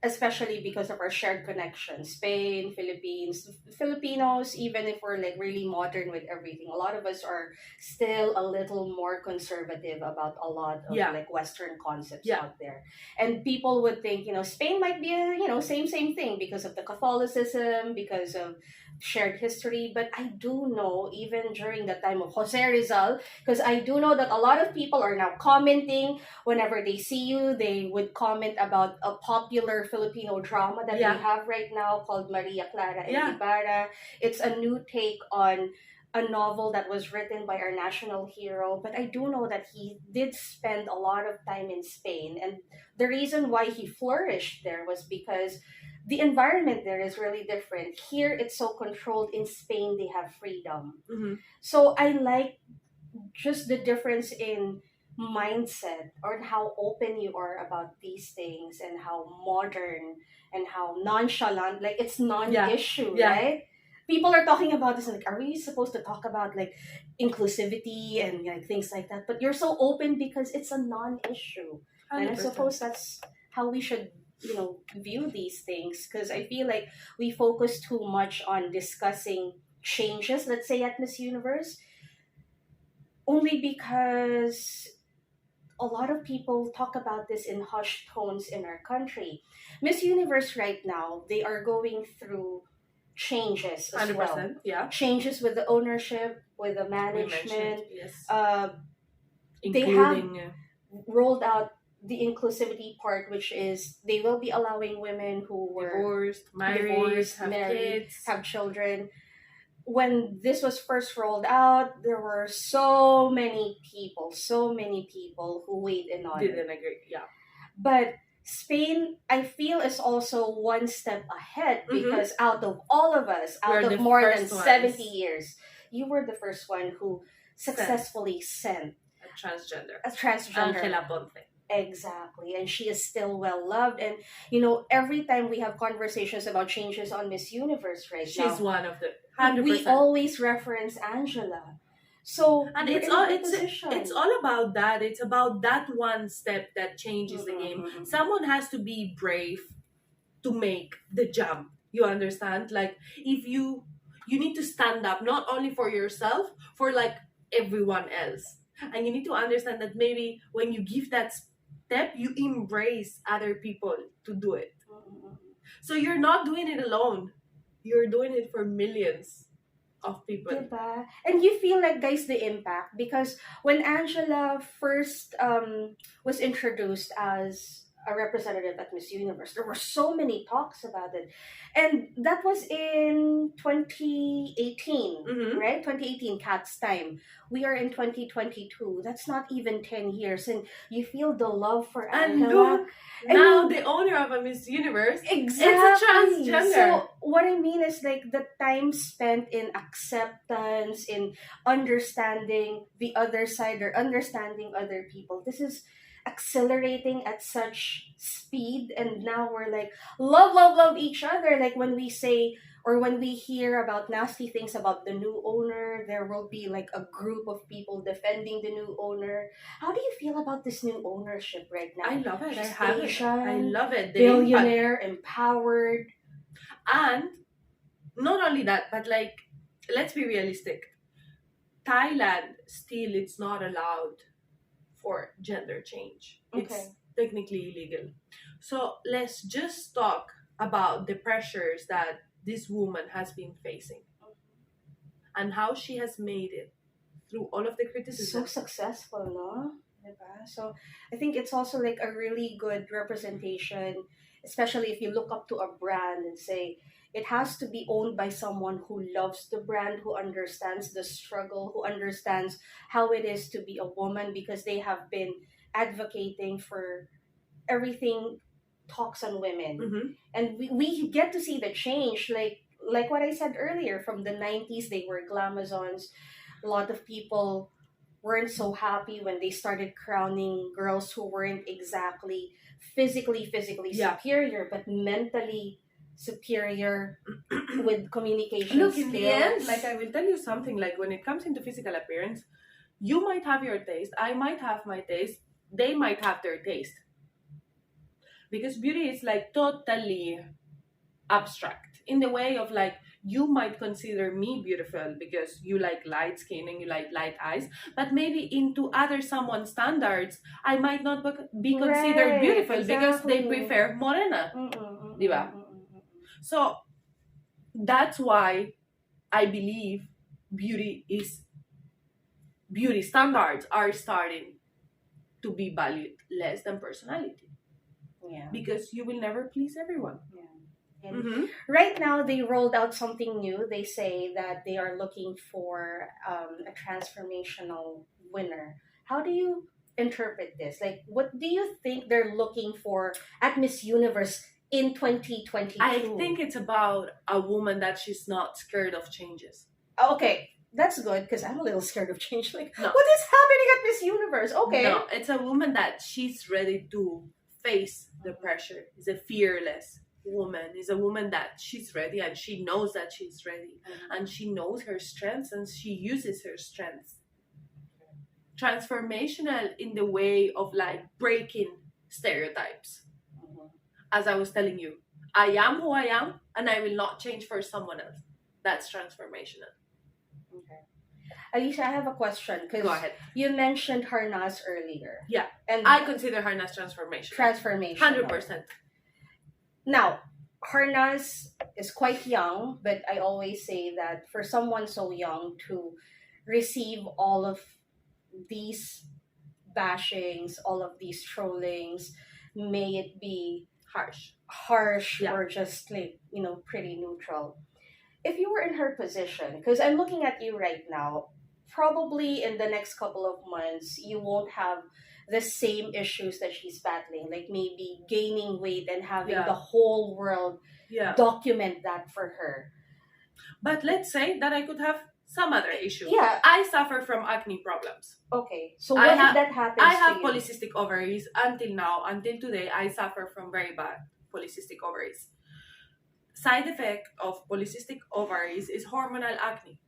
especially because of our shared connections, Spain, Philippines, Filipinos, even if we're like really modern with everything, a lot of us are still a little more conservative about a lot of Yeah. like Western concepts Yeah. out there. And people would think, Spain might be a, same thing because of the Catholicism, because of shared history. But I do know, even during the time of Jose Rizal, because I do know that a lot of people are now commenting whenever they see you. They would comment about a popular Filipino drama that Yeah. we have right now called Maria Clara and Yeah. Ibarra. It's a new take on a novel that was written by our national hero, but I do know that he did spend a lot of time in Spain. And the reason why he flourished there was because the environment there is really different. Here, it's so controlled. In Spain, they have freedom. Mm-hmm. So I like just the difference in mindset or how open you are about these things and how modern and how nonchalant, like it's non-issue, Yeah. right? People are talking about this like, are we supposed to talk about like inclusivity and like things like that? But you're so open because it's a non-issue. And I 100%. suppose that's how we should, view these things, because I feel like we focus too much on discussing changes, let's say at Miss Universe, only because a lot of people talk about this in hushed tones in our country. Miss Universe right now, they are going through changes as 100%, well. yeah. Changes with the ownership, with the We management. mentioned, yes. They have Including rolled out the inclusivity part, which is they will be allowing women who were divorced, married, have kids, have children. When this was first rolled out, there were so many people who weighed in on it. didn't agree. Yeah. But Spain, I feel, is also one step ahead Mhm. because out of all of us, We're out the of more than first ones. 70 years, you were the first one who successfully sent A transgender. a transgender. Angela Ponte. Exactly. And she is still well loved. And, every time we have conversations about changes on Miss Universe right now, She's one of the 100%. we always reference Angela. So And you're it's in a all good it's position. it's all about that. It's about that one step that changes the game. Mhm. Someone has to be brave to make the jump. You understand? Like if you need to stand up not only for yourself, for like everyone else. And you need to understand that maybe when you give that step, you embrace other people to do it. Mhm. So you're not doing it alone. You're doing it for millions of people. Diba? And you feel like, guys, the impact, because when Angela first was introduced as a representative at Miss Universe, there were so many talks about it. And that was in 2018, Mhm. right? 2018, Kat's time. We are in 2022. That's not even 10 years. And you feel the love for And Angela. look, now the owner of a Miss Universe, Exactly. it's a transgender. So what I mean is like the time spent in acceptance, in understanding the other side or understanding other people. This is accelerating at such speed, and now we're like love each other. Like when we say or when we hear about nasty things about the new owner, there will be like a group of people defending the new owner. How do you feel about this new ownership right now? I love it. I She's have it. Asian, I love it. The impact. billionaire, empowered. And not only that, but like, let's be realistic. Thailand still it's not allowed for gender change. It's Okay. technically illegal. So let's just talk about the pressures that this woman has been facing and how she has made it through all of the So criticism. successful, no? Diba? So I think it's also like a really good representation, especially if you look up to a brand and say it has to be owned by someone who loves the brand, who understands the struggle, who understands how it is to be a woman, because they have been advocating for everything talks on women. Mhm. And we get to see the change, like what I said earlier. From the 90s, they were glamazons. A lot of people weren't so happy when they started crowning girls who weren't exactly physically Yeah. superior, but mentally superior with communication Look, skills. in the end, like I will tell you something, like when it comes into physical appearance, you might have your taste, I might have my taste, they might have their taste. Because beauty is like totally abstract in the way of like you might consider me beautiful because you like light skin and you like light eyes, but maybe into other someone's standards I might not be considered Right, beautiful because they exactly. prefer morena. Diba? Mm. So that's why I believe beauty standards are starting to be valued less than personality, Yeah. because you will never please everyone. Yeah. And Mm-hmm. right now, they rolled out something new. They say that they are looking for a transformational winner. How do you interpret this? Like, what do you think they're looking for at Miss Universe in 2022? I think it's about a woman that she's not scared of changes. Okay, that's good because I'm a little scared of change. Like, No. what is happening at Miss Universe? Okay. No, it's a woman that she's ready to face the pressure. Is a fearless woman. Is a woman that she's ready and she knows that she's ready. And she knows her strengths and she uses her strengths. Transformational in the way of like breaking stereotypes. As I was telling you, I am who I am and I will not change for someone else. That's transformational. Okay. Alicia, I have a question Go because ahead. you mentioned harness earlier. Yeah. And I consider her as transformation. 100%. Now, harness is quite young, but I always say that for someone so young to receive all of these bashings, all of these trollings, may it be harsh Yeah. or just like, pretty neutral. If you were in her position, because I'm looking at you right now, probably in the next couple of months, you won't have the same issues that she's battling, like maybe gaining weight and having Yeah. the whole world Yeah. document that for her. But let's say that I could have some other issue. Yeah. I suffer from acne problems. Okay. So what if that happens I have to you? polycystic ovaries until now, until today. I suffer from very bad polycystic ovaries. Side effect of polycystic ovaries is hormonal acne.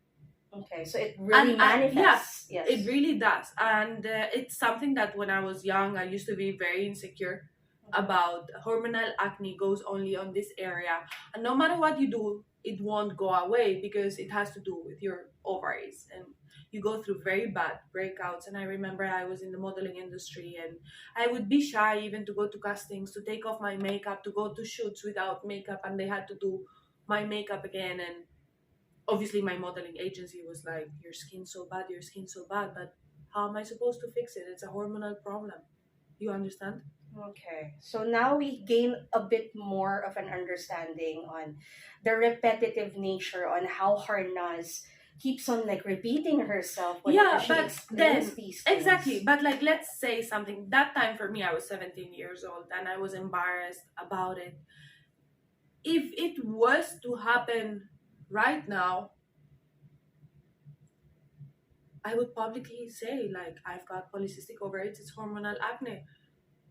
Okay, so it really manifests. Yes. It really does. And it's something that when I was young, I used to be very insecure about. Hormonal acne goes only on this area. And no matter what you do, it won't go away because it has to do with your ovaries. And you go through very bad breakouts. And I remember I was in the modeling industry and I would be shy even to go to castings, to take off my makeup, to go to shoots without makeup. And they had to do my makeup again. And obviously my modeling agency was like, your skin's so bad, but how am I supposed to fix it? It's a hormonal problem. You understand? Okay, so now we gain a bit more of an understanding on the repetitive nature on how Harnaz keeps on like repeating herself whenever she explains these things. Exactly. But like, let's say something. That time for me, I was 17 years old and I was embarrassed about it. If it was to happen right now, I would publicly say, like, I've got polycystic ovaries, it's hormonal acne.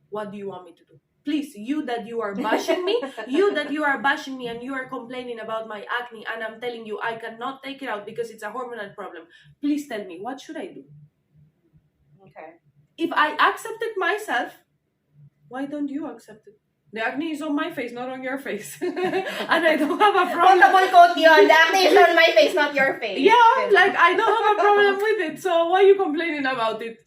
What do you want me to do? Please, you that you are bashing me, and you are complaining about my acne, and I'm telling you I cannot take it out because it's a hormonal problem. Please tell me, what should I do? Okay. If I accept it myself, why don't you accept it? The acne is on my face, not on your face. And I don't have a problem. The acne is on my face, not your face. Yeah, like I don't have a problem with it. So why are you complaining about it?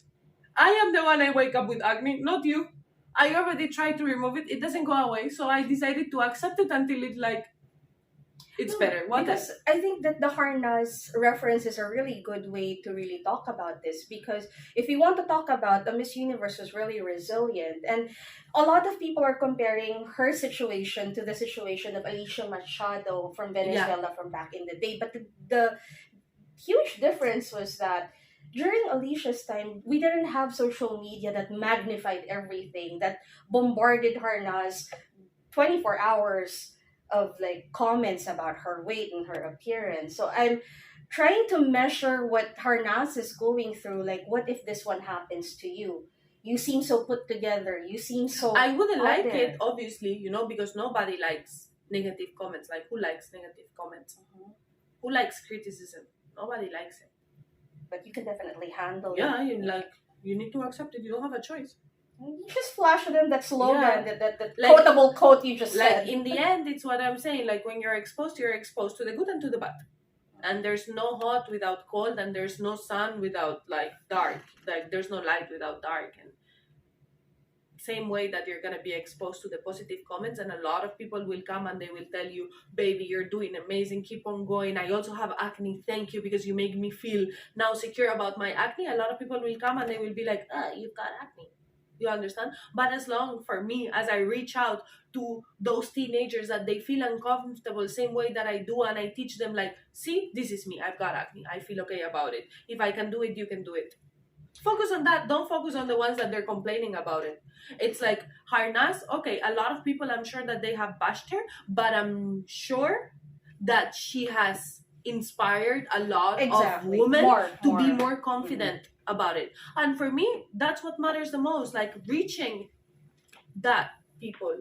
I am the one I wake up with acne, not you. I already tried to remove it. It doesn't go away. So I decided to accept it until it's better. What because I think that the Harnaz reference is a really good way to really talk about this, because if you want to talk about the Miss Universe was really resilient, and a lot of people are comparing her situation to the situation of Alicia Machado from Venezuela from back in the day, but the huge difference was that during Alicia's time, we didn't have social media that magnified everything, that bombarded Harnaz 24 hours of like comments about her weight and her appearance. So I'm trying to measure what Harnaz is going through. Like, what if this one happens to you? You seem so put together. You seem so. I wouldn't like there. it, obviously, because nobody likes negative comments. Like, who likes negative comments? Mm-hmm. Who likes criticism? Nobody likes it. But you can definitely handle it. You need to accept it. You don't have a choice. You just flash them that slogan, that like, quotable quote you just said. Like, in the end, it's what I'm saying. Like, when you're exposed to the good and to the bad. And there's no hot without cold, and there's no sun without, like, dark. Like, there's no light without dark. And same way that you're going to be exposed to the positive comments, and a lot of people will come and they will tell you, baby, you're doing amazing, keep on going, I also have acne, thank you, because you make me feel now secure about my acne. A lot of people will come and they will be like, you've got acne. You understand? But as long for me, as I reach out to those teenagers that they feel uncomfortable, same way that I do, and I teach them like, see, this is me. I've got acne. I feel okay about it. If I can do it, you can do it. Focus on that. Don't focus on the ones that they're complaining about it. It's like Harnas. Okay, a lot of people, I'm sure that they have bashed her, but I'm sure that she has inspired a lot of women to be more confident about it. And for me, that's what matters the most, like reaching that people.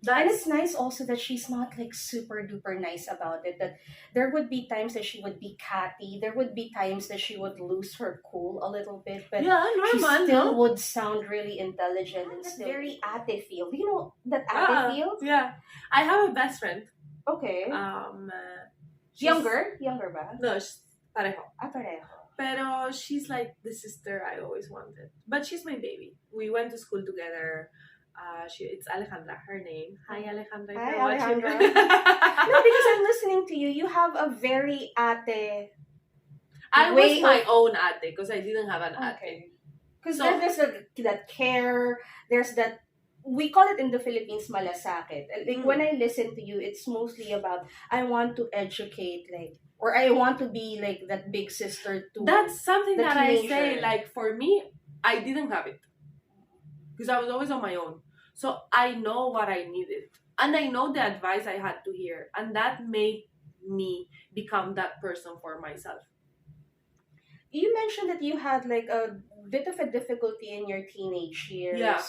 And it's nice also that she's not like super duper nice about it. That there would be times that she would be catty. There would be times that she would lose her cool a little bit, but yeah, she normal, still no? would sound really intelligent and still very ate feel. Do you know that ate feel? Yeah, I have a best friend. Okay. She's- Younger ba? No, she's pareho. Pareho. Pero she's like the sister I always wanted. But she's my baby. We went to school together. It's Alejandra, her name. Hi, Alejandra. Hi, Alejandra. No, because I'm listening to you. You have a very ate. I was my own ate because I didn't have an ate. Because there's that care. There's that. We call it in the Philippines malasakit. Like when I listen to you, it's mostly about I want to educate, like, or I want to be like that big sister to. That's something that teenager. I say. Like for me, I didn't have it because I was always on my own. So I know what I needed, and I know the advice I had to hear, and that made me become that person for myself. You mentioned that you had like a bit of a difficulty in your teenage years. Yeah.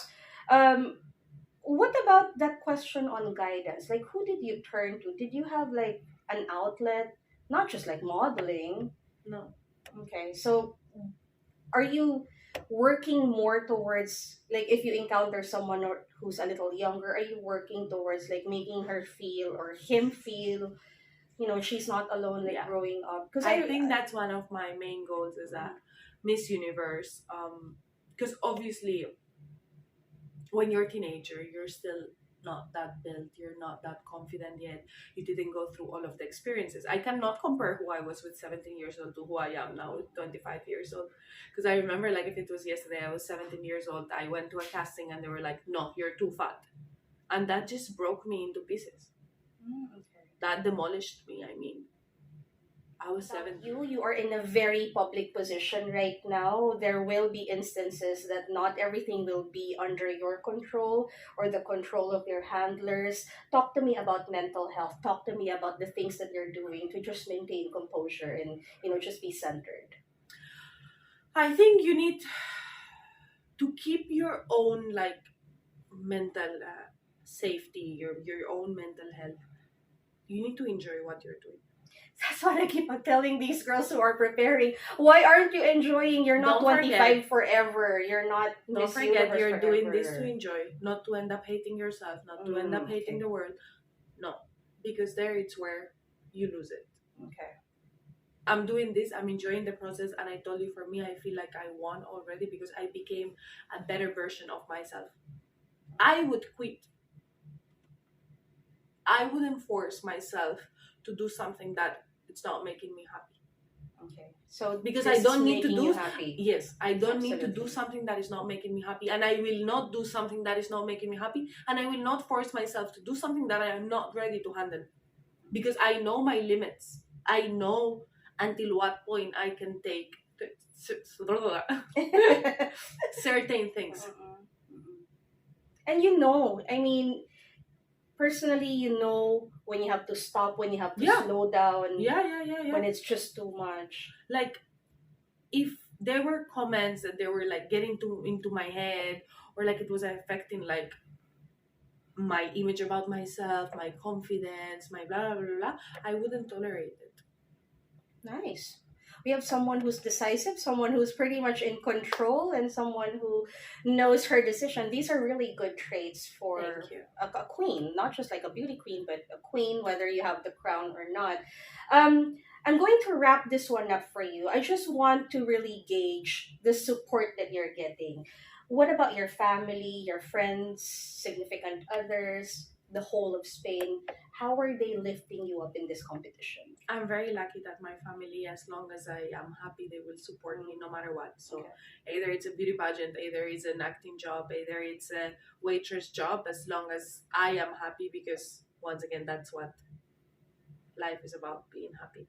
What about that question on guidance? Like, who did you turn to? Did you have like an outlet, not just like modeling? No. Okay, so are you working more towards, like, if you encounter someone who's a little younger, are you working towards like making her feel or him feel, she's not alone, like, growing up? Because I think that's one of my main goals is that Miss Universe. Because obviously, when you're a teenager, you're still not that built, you're not that confident yet, you didn't go through all of the experiences. I cannot compare who I was with 17 years old to who I am now with 25 years old. Because I remember, like, if it was yesterday, I was 17 years old, I went to a casting and they were like, no, you're too fat. And that just broke me into pieces. Okay. That demolished me, I mean. I was 17. You are in a very public position right now. There will be instances that not everything will be under your control or the control of your handlers. Talk to me about mental health. Talk to me about the things that you're doing to just maintain composure and, just be centered. I think you need to keep your own, like, mental safety, your own mental health. You need to enjoy what you're doing. That's what I keep on telling these girls who are preparing. Why aren't you enjoying? You're not 25 forever. You're not. Don't forget, you're doing this to enjoy, not to end up hating yourself, not to end up hating the world. No, because there it's where you lose it. Okay. I'm doing this, I'm enjoying the process, and I told you, for me, I feel like I won already because I became a better version of myself. I would quit. I wouldn't force myself to do something that it's not making me happy. Okay. So because I don't need to do happy. Yes, I don't need to do something that is not making me happy, and I will not do something that is not making me happy, and I will not force myself to do something that I am not ready to handle, because I know my limits. I know until what point I can take certain things. And I mean, personally, when you have to stop, when you have to slow down. Yeah. When it's just too much. Like, if there were comments that they were like getting into my head, or like it was affecting like my image about myself, my confidence, my blah blah blah blah, I wouldn't tolerate it. Nice. We have someone who's decisive, someone who's pretty much in control, and someone who knows her decision. These are really good traits for a queen, not just like a beauty queen, but a queen, whether you have the crown or not. I'm going to wrap this one up for you. I just want to really gauge the support that you're getting. What about your family, your friends, significant others? the whole of Spain. How are they lifting you up in this competition? I'm very lucky that my family, as long as I am happy, they will support me no matter what. So either it's a beauty pageant, either it's an acting job, either it's a waitress job, as long as I am happy, because once again, that's what life is about, being happy.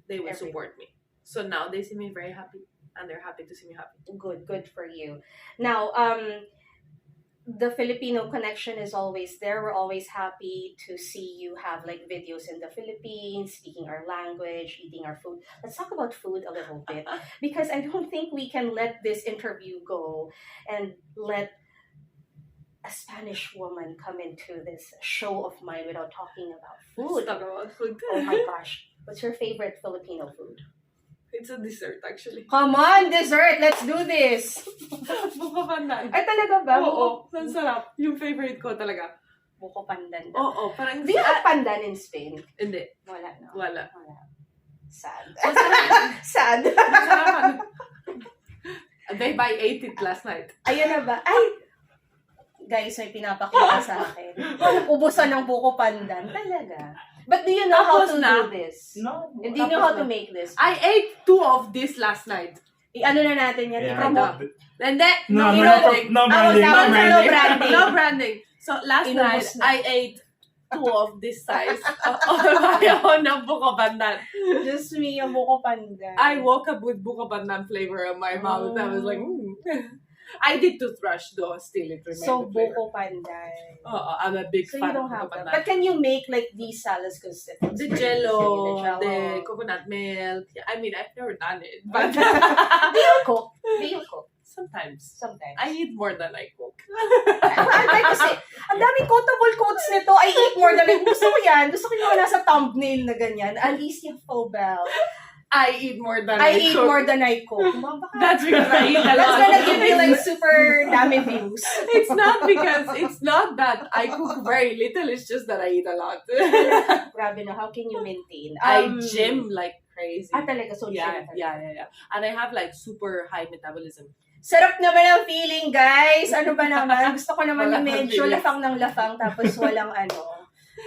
They will support me. So now they see me very happy, and they're happy to see me happy. Good for you. Now, the Filipino connection is always there. We're always happy to see you have like videos in the Philippines, speaking our language, eating our food. Let's talk about food a little bit, because I don't think we can let this interview go and let a Spanish woman come into this show of mine without talking about food. Let's talk about food. Oh my gosh. What's your favorite Filipino food? It's a dessert, actually. Come on, dessert! Let's do this! Buko pandan. Ay, talaga ba? Oo, ang sarap. Yung favorite ko talaga. Buko pandan. Oo, parang... Do you have pandan in Spain? Hindi. Wala, no? Wala. Sad. Masarap. Sad. Masarap. They buy 8 it last night. Ayan na ba? Ay! Guys, may pinapakita sa akin. Ubusan ng buko pandan. Talaga. But do you know how to do this? No. Do you know how to make this? I ate 2 of this last night. I-ano na natin yan? Yeah, I-promote. Hindi. No branding. branding. No branding. No branding. So last night, Inubos na. I ate 2 of this size of my own ng buko pandan. Just me, yung buko pandan. I woke up with buko pandan flavor in my mouth. I was like, I did toothbrush though, still it remained So, the flavor. buko pandan. I'm a big So, fan you don't of have buko that. pandan. But can you make like these salads? Because The jello, the coconut milk. I mean, I've never done it, but Do you cook? Do you cook? sometimes. Sometimes. I eat more than I cook. I'd like to say, ang daming quotable quotes nito. I eat more than I... Gusto ko yan. Gusto ko yung nasa thumbnail na ganyan. Alicia Faubel. I eat more than I I eat cook. more than I cook. That's because I eat a lot. That's gonna give me like super dami views. It's not because it's not that I cook very little. It's just that I eat a lot. Grabe no, how can you maintain? I gym like crazy. Talaga, so yeah. And I have like super high metabolism. Sarap naman ang feeling, guys. Ano ba naman? Gusto ko naman yung Walang medyo bilis. lafang ng lafang, tapos walang ano.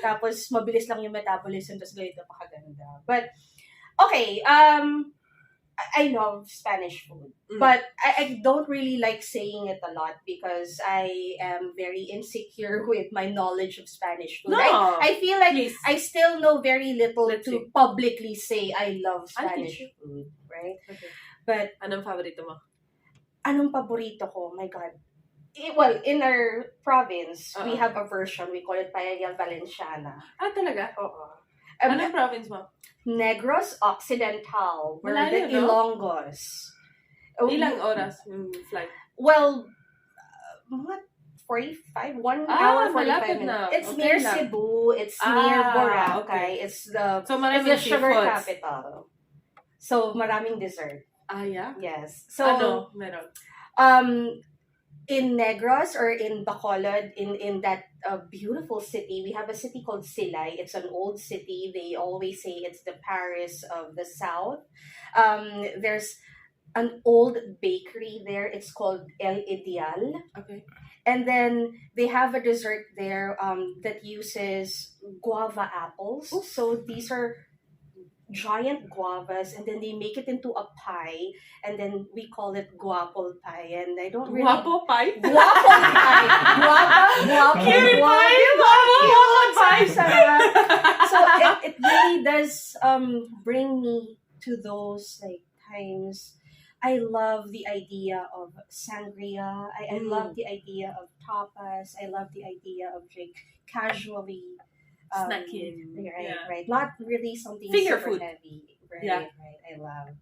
Tapos mabilis lang yung metabolism, tapos ganito pakaganda. But, okay, I love Spanish food. But I don't really like saying it a lot because I am very insecure with my knowledge of Spanish food. No. I feel like Please. I still know very little Let's to see. publicly say I love I'll Spanish teach you. food, right? Okay. But Anong favorito mo? anong paborito ko? My God. Well, in our province, we have a version. We call it Paella Valenciana. Talaga? Oo. Anong province mo? Negros Occidental. We're Malayo, the no? Ilonggos. Ilang oras yung flight? Well, what? 45? 1 hour, 45 malapit minutes. na. It's Okay near lang. Cebu. It's near Boracay. Okay. It's the So, sugar seafoods. capital. So, maraming dessert. Yeah? Yes. So, Ano? Meron. in Negros or in Bacolod, in that beautiful city, we have a city called Silay. It's an old city. They always say it's the Paris of the South. There's an old bakery there. It's called El Ideal. Okay. And then they have a dessert there that uses guava apples. So these are giant guavas, and then they make it into a pie, and then we call it guapol pie. And I don't really Guapo pie? guapol pie, guapa, Cutie pie? guapol pie. Sarap. So it really does bring me to those like times. I love the idea of sangria. I love the idea of tapas. I love the idea of like casually Snacking. Right. Not really something Finger super food. heavy. Right, Yeah. right. I love.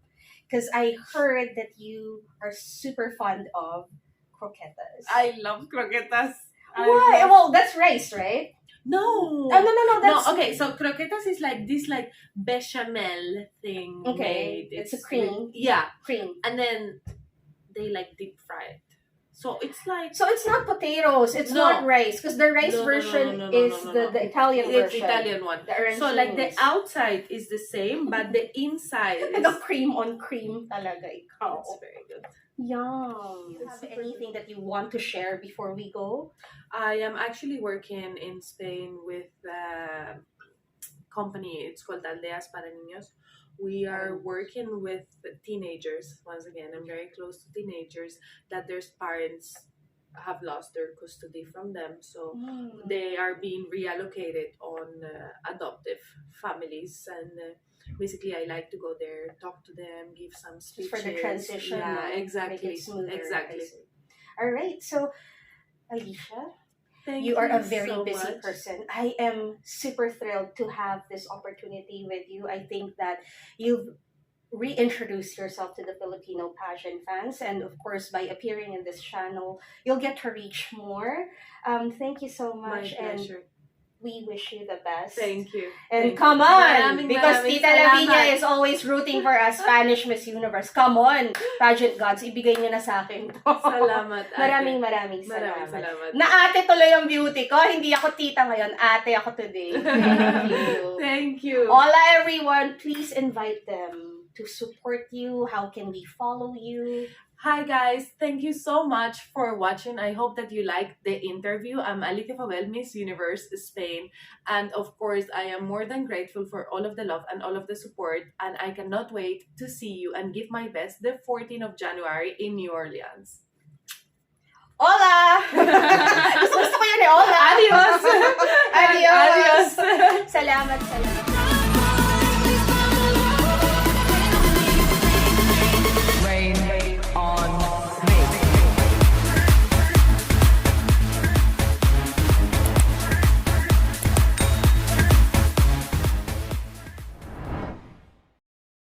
Because I heard that you are super fond of croquetas. I love croquetas. Why? Well, that's rice, right? No. Oh, no. That's No, okay, so croquetas is like this like bechamel thing. Okay, made. it's a cream. Yeah. cream. And then they like deep fry it. So it's like So it's not potatoes, it's No. not rice, because the rice No, no, no, version no, no, is no, no, the, no. the Italian it's version. Italian one. The So like the arancines. outside is the same, but the inside is The cream on cream talaga ikaw. it's very good. Yum. Do you It's have super anything that you want to share before we go? I am actually working in Spain with a company. It's called Aldeas para Niños. We are working with teenagers. Once again, I'm very close to teenagers that their parents have lost their custody from them. So they are being reallocated on adoptive families, and basically I like to go there, talk to them, give some Just speeches. for the transition. Yeah, Make exactly. it smoother. Exactly. I see. All right. So, Alicia, Thank you are a very so busy much. person. I am super thrilled to have this opportunity with you. I think that you've reintroduced yourself to the Filipino pageant fans, and of course, by appearing in this channel, you'll get to reach more. Thank you so My much, and pleasure. we wish you the best. Thank you. And Thank come you. on, because maraming Tita Lavinia salamat. is always rooting for a Spanish Miss Universe. Come on, pageant gods, ibigay niyo na sa akin to. Salamat, ate. Maraming Maraming salamat. salamat. Na ate tuloy ang beauty ko. Hindi ako tita ngayon. Ate ako today. Thank you. Thank you. Hola everyone. Please invite them to support you. How can we follow you? Hi guys, thank you so much for watching. I hope that you liked the interview. I'm Alicia Faubel, Miss Universe Spain, and of course I am more than grateful for all of the love and all of the support, and I cannot wait to see you and give my best the 14th of January in New Orleans. Hola! Gusto ko yun eh. Hola! Adios! Adios! Adios! Salamat.